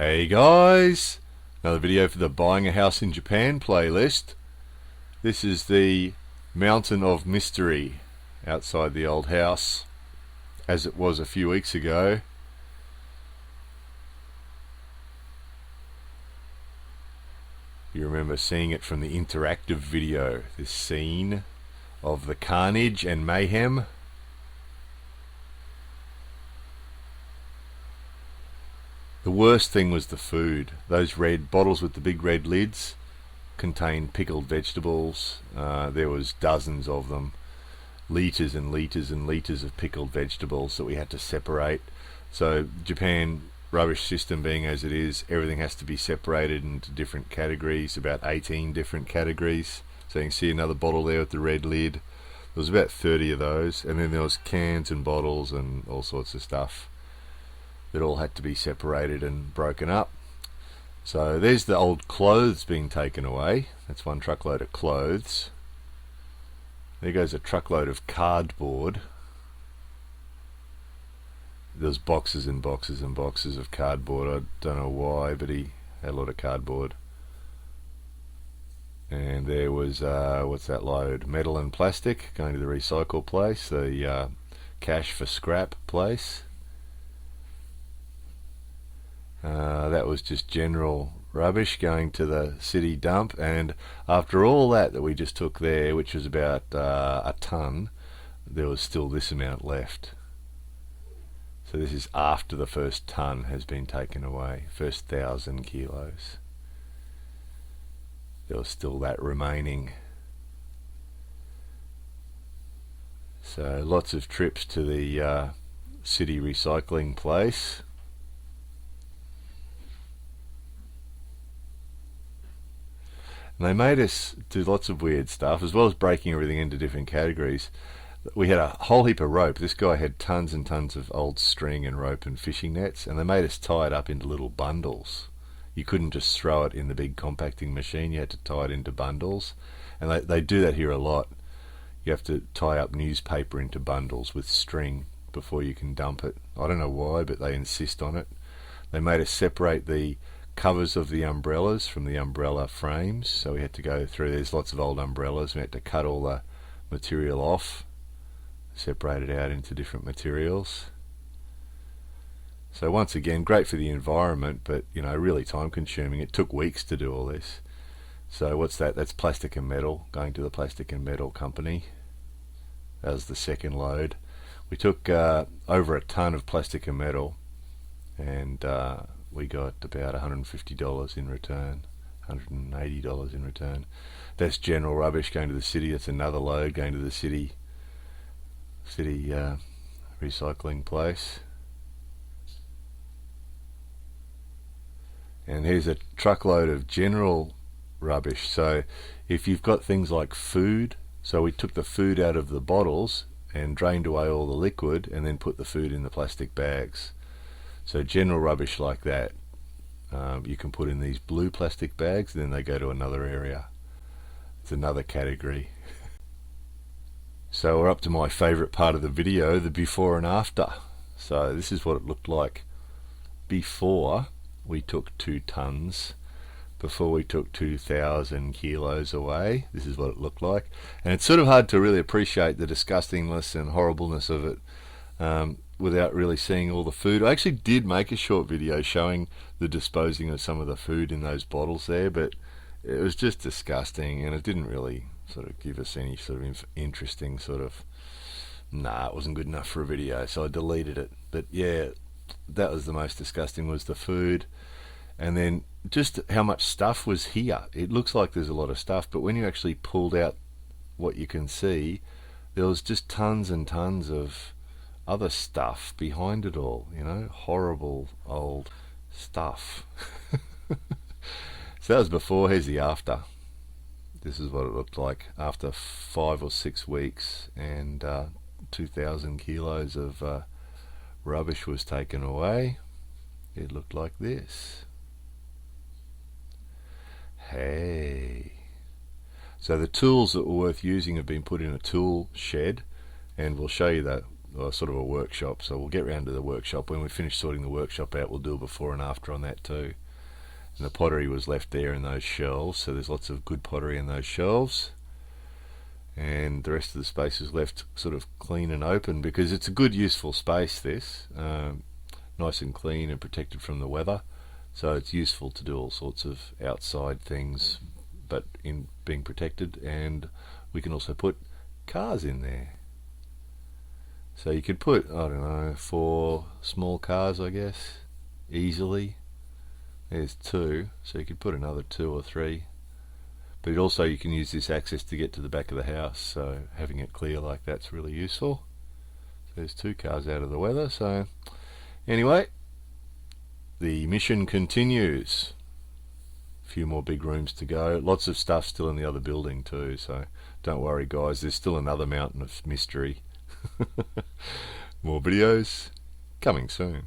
Hey guys, another video for the Buying a House in Japan playlist. This is the Mountain of Mystery outside the old house as it was a few weeks ago. You remember seeing it from the interactive video, this scene of the carnage and mayhem. The worst thing was the food. Those red bottles with the big red lids contained pickled vegetables. There was dozens of them, litres and litres and litres of pickled vegetables that we had to separate. So Japan rubbish system being as it is, everything has to be separated into different categories, about 18 different categories. So you can see another bottle there with the red lid. There was about 30 of those, and then there was cans and bottles and all sorts of stuff that all had to be separated and broken up. So there's the old clothes being taken away. That's one truckload of clothes. There goes a truckload of cardboard. There's boxes and boxes and boxes of cardboard. I don't know why, but he had a lot of cardboard. And there was, what's that load? Metal and plastic going to the recycle place, the cash for scrap place. That was just general rubbish going to the city dump, and after all that we just took there, which was about a ton, there was still this amount left. So this is after the first ton has been taken away, first 1,000 kilos. There was still that remaining. So lots of trips to the city recycling place. And they made us do lots of weird stuff, as well as breaking everything into different categories. We had a whole heap of rope. This guy had tons and tons of old string and rope and fishing nets, and they made us tie it up into little bundles. You couldn't just throw it in the big compacting machine, you had to tie it into bundles. And they do that here a lot. You have to tie up newspaper into bundles with string before you can dump it. I don't know why, but they insist on it. They made us separate the covers of the umbrellas from the umbrella frames, so we had to go through, there's lots of old umbrellas, we had to cut all the material off, separate it out into different materials. So once again, great for the environment, but you know, really time consuming. It took weeks to do all this. So what's that? That's plastic and metal, going to the plastic and metal company. That was the second load. We took over a ton of plastic and metal, and we got about $150 in return, $180 in return. That's general rubbish going to the city. That's another load going to the city recycling place. And here's a truckload of general rubbish. So if you've got things like food, so we took the food out of the bottles and drained away all the liquid and then put the food in the plastic bags. So general rubbish like that, you can put in these blue plastic bags, and then they go to another area. It's another category. So we're up to my favourite part of the video, the before and after. So this is what it looked like before we took 2 tons, before we took 2,000 kilos away. This is what it looked like. And it's sort of hard to really appreciate the disgustingness and horribleness of it without really seeing all the food. I actually did make a short video showing the disposing of some of the food in those bottles there, but it was just disgusting, and it didn't really sort of give us any sort of interesting sort of, it wasn't good enough for a video, so I deleted it. But yeah, that was the most disgusting, was the food. And then just how much stuff was here. It looks like there's a lot of stuff, but when you actually pulled out what you can see, there was just tons and tons of other stuff behind it all, you know, horrible old stuff. So that was before. Here's the after. This is what it looked like after 5 or 6 weeks, and 2,000 kilos of rubbish was taken away. It looked like this. Hey. So the tools that were worth using have been put in a tool shed, and we'll show you sort of a workshop, so we'll get round to the workshop. When we finish sorting the workshop out, we'll do a before and after on that too. And the pottery was left there in those shelves, so there's lots of good pottery in those shelves, and the rest of the space is left sort of clean and open because it's a good useful space, this nice and clean and protected from the weather, so it's useful to do all sorts of outside things but in being protected. And we can also put cars in there, so you could put, I don't know, 4 small cars, I guess, easily. There's 2, so you could put another 2 or 3. But also you can use this access to get to the back of the house, so having it clear like that's really useful. So there's 2 cars out of the weather. So anyway, the mission continues. A few more big rooms to go. Lots of stuff still in the other building too, so don't worry guys, there's still another mountain of mystery. More videos coming soon.